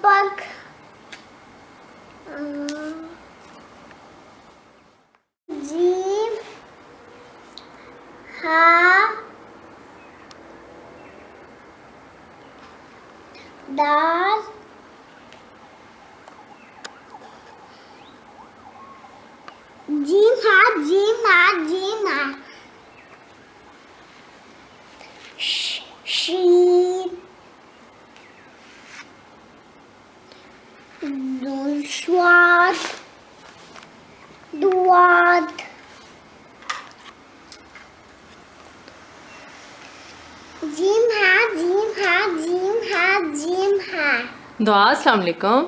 Pak. Jim. Ha. Dal. Jim ha. Sheep. Swat. Duat. Jim ha. Dua, Assalamu alaikum.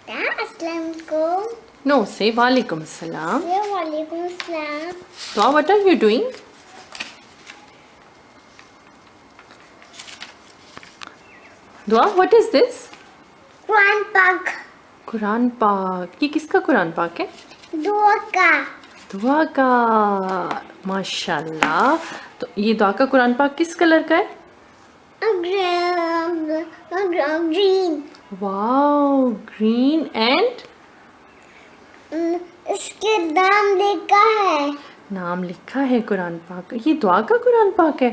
Assalamualaikum. No, say Walaikum Assalam. Walaikum assalam. Dua, what are you doing? Dua, what is this? Quran Pak. قرآن پاک. یہ کس کا قرآن پاک ہے؟ Dua ka. دعا کا. ماشاء اللہ. تو یہ دعا کا قرآن پاک کس کلر کا ہے؟ Green. واو، گرین اینڈ اس کے نام لکھا ہے. نام لکھا ہے قرآن پاک. یہ دعا کا قرآن پاک ہے.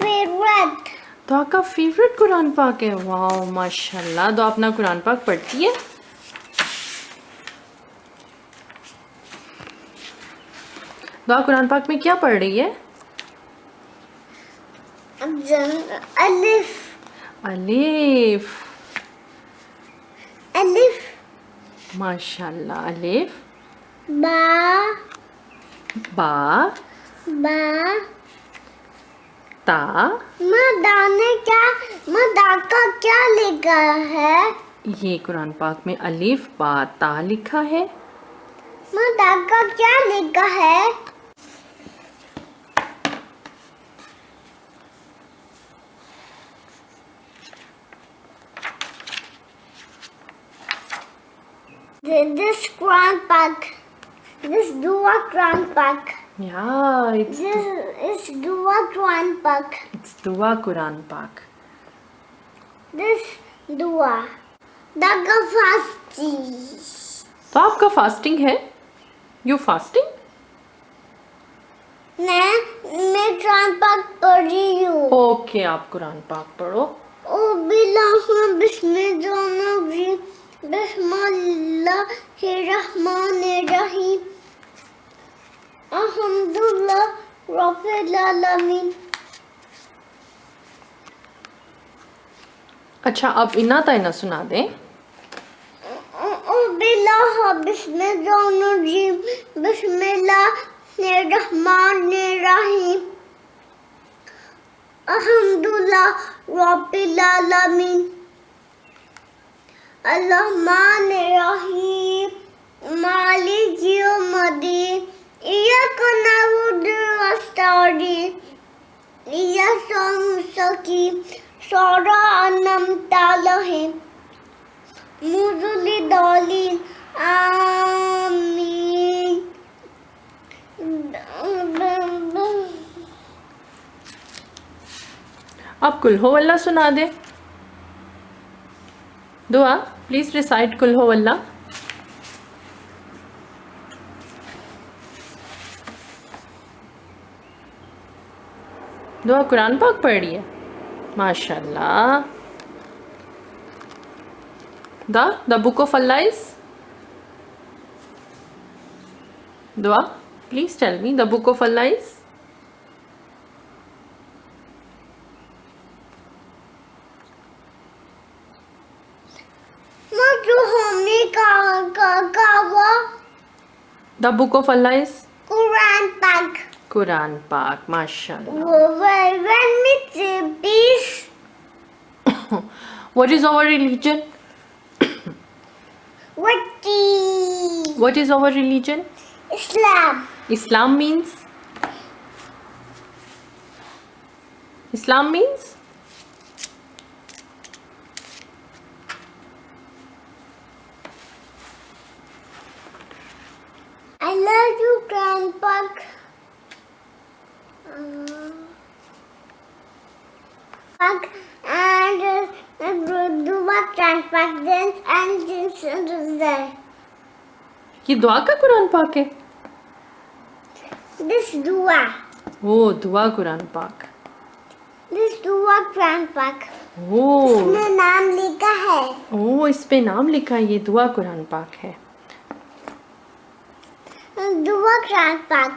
Favorite. دعا کا فیوریٹ قرآن پاک ہے. واو ماشاء اللہ. دعا اپنا قرآن پاک پڑھتی ہے. دعا قرآن پاک میں کیا پڑھ رہی ہے؟ Alif. الف. Alif. ماشاء اللہ. الف. Ba. با. تا. مدا کا کیا لکھا ہے؟ یہ قرآن پاک میں الف با تا لکھا ہے. مدا کا کیا لکھا ہے؟ This Quran Pak. This Dua Quran Pak. Yeah, This is Dua Quran Pak. it's دعا قرآن پاک. This Dua. Daga fasting. تو آپ کا فاسٹنگ ہے؟ You fasting? میں قرآن پاک پڑھ رہی ہوں. اوکے، آپ قرآن پاک پڑھو. او باللہ بسم اللہ الرحمن الرحیم الحمدللہ رب العالمین. اچھا، اب انا تائنا سنا دیں. او باللہ بسم اللہ الرحمن الرحیم الحمدللہ رب العالمین الرحمن الرحیم مالک یوم الدین ایاک نعبد ونستعین اهدنا المستقیم صراط أنعمت عليهم غير الضالين آمين. آپ کل ہو اللہ سنا دیں. دعا پلیز ریسائٹ کل ہو اللہ. دعا قرآن پاک پڑھ رہی ہے. ماشاء اللہ. دا بک آف اللہ از. دعا please tell me the book of Allah is. The book of Allah is Quran پاک. قرآن پاک. ماشاء اللہ. What is our religion? What is our religion? Islam. Islam means? Islam means? I love you, Grandpa. And Dua Quran Pak and this یہ دعا کا قرآن پاک ہے؟ this dua. او دعا قرآن پاک. This dua Quran Pak. او میں نام لکھا ہے. او اس پہ نام لکھا ہے، یہ دعا قرآن پاک ہے. Dua Quran Pak.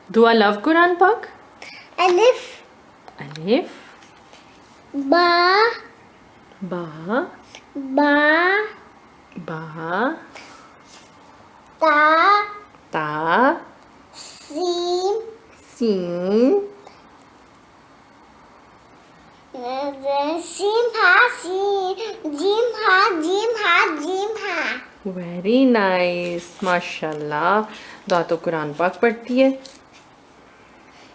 دعا لو قرآن پاک. Alif, الف ba, با ba, با ta, تا sin, سین sin ha, sin, jim ha, jim ha, jim ha. Very nice, ماشاء اللہ. دعا تو قرآن پاک پڑھتی ہے.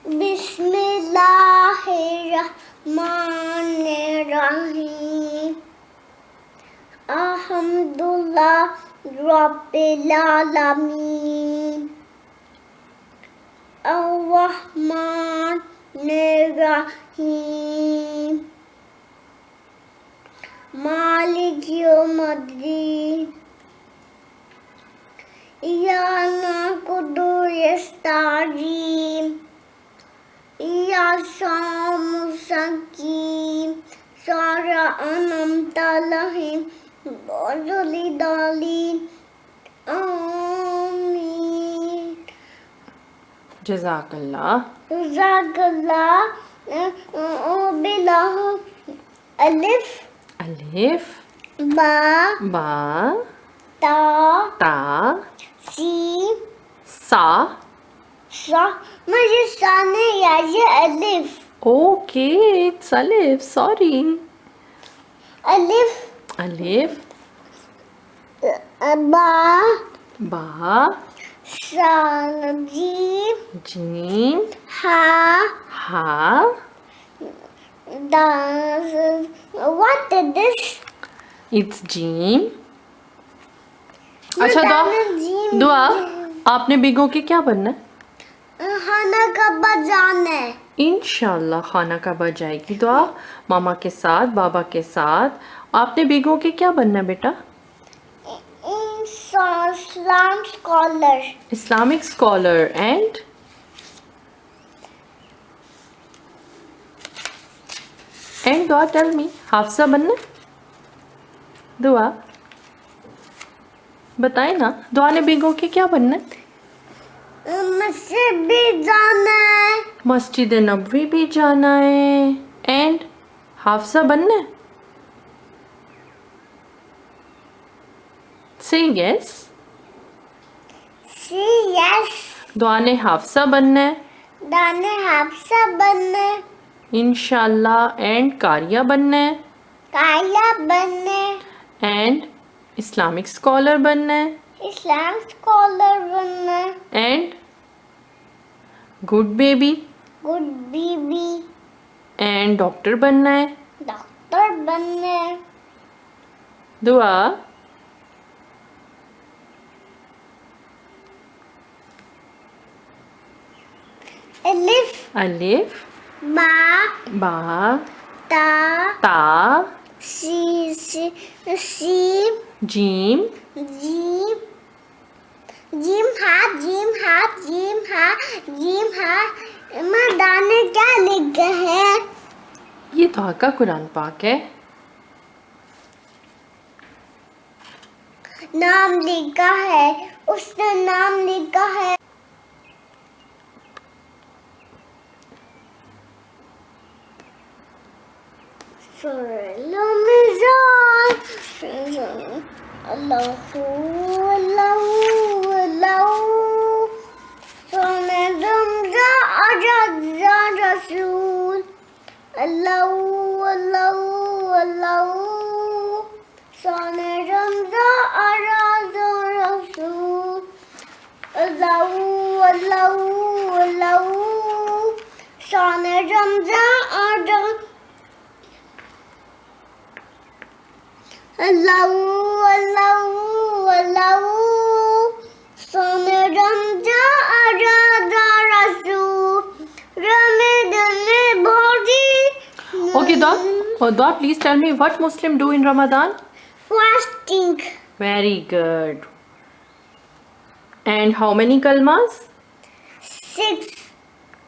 بسم اللہ الرحمن الرحیم الحمدللہ رب العالمین الرحمن الرحیم مالک یوم الدین ایاک نعبد و نستعین صراط مستقیم صراط أنعمت عليهم غير الضالين آمين. جزاک اللہ. جزاک اللہ. بالله. ألف الف با با تا تا سین سا. صا. مجھے سا نہیں آیا، یہ الف. اوکے اٹس الف، سوری. الف الف با با سا جیم جیم ہا ہا. what is this? اٹس جیم. اچھا دعا آپ نے بیگوں کے کیا بننا ہے؟ خانہ کعبہ جانا ہے. انشاءاللہ خانہ کعبہ جائے گی. دعا ماما کے ساتھ، بابا کے ساتھ. آپ نے بیگوں کے کیا بننا ہے بیٹا؟ اسلام اسکالر. Islamic scholar. اینڈ دعا ٹیل می، حافظہ بننا ہے؟ دعا بتائیں نا، دعا نے بیگوں کے کیا بننا ہے؟ مسجد بھی جانا ہے. مسجد نبوی بھی جانا ہے. اینڈ حافظہ بننا ہے؟ سے یس. سی یس. دعا نے حافظہ بننا ہے دانے حافظہ بننا ہے. انشاءاللہ. اینڈ قاریہ بننا ہے. کایا بننا ہے. اینڈ اسلامک اسکالر بننا ہے. اسلام اسکالر بننا ہے. And good baby. Good baby. And doctor بننا ہے. ڈاکٹر بننا ہے. دعا الف الف با با تا تا سیم جیم جیم جیم ہا جیم ہا جیم ہا جیم ہا. میں دانے کیا لکھا ہے؟ یہ دعا کا قرآن پاک ہے. نام لکھا ہے، اس نے نام لکھا ہے. اللہ اللہ اللہ سونے رمضا اجازا رسول اللہ اللہ اللہ سونے رمضا اجازا رسول اللہ اللہ اللہ Allahu, Allahu, Allahu. Sone Ramza Arada Rasul. Ramadan body. Okay, Dua, please tell me what Muslim do in Ramadan? Fasting. Very good. And how many kalmas? 6.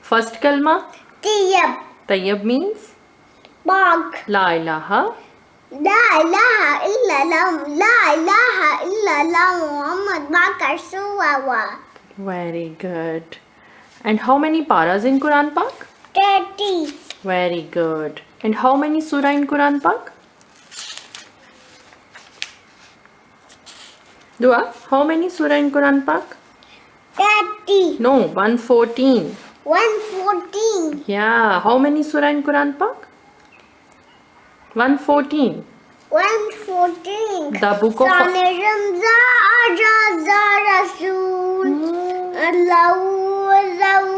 First kalma? Tiyab. Tayyib means? Bag. La ilaha. La ilaha illallah. La ilaha illallah. Muhammad Bakar Suwawa. Very good. And how many paras in Quran Pak? 30. Very good. And how many surah in Quran Pak? Dua, how many surah in Quran Pak? 30. No, 114. 114. Yeah, how many surah in Quran Pak? 114. 114. The book of Sane Ramza Araza Rasul. Allahu, Allahu,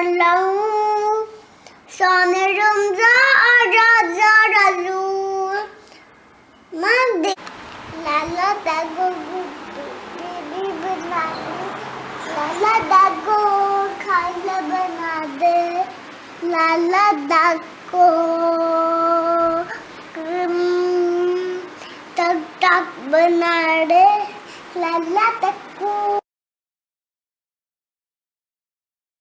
Allahu. Sane Ramza Araza Rasul. Mande. Lala dago baby banana. Lala dago khaila banade. Lala dago tak tak banade. Lala tak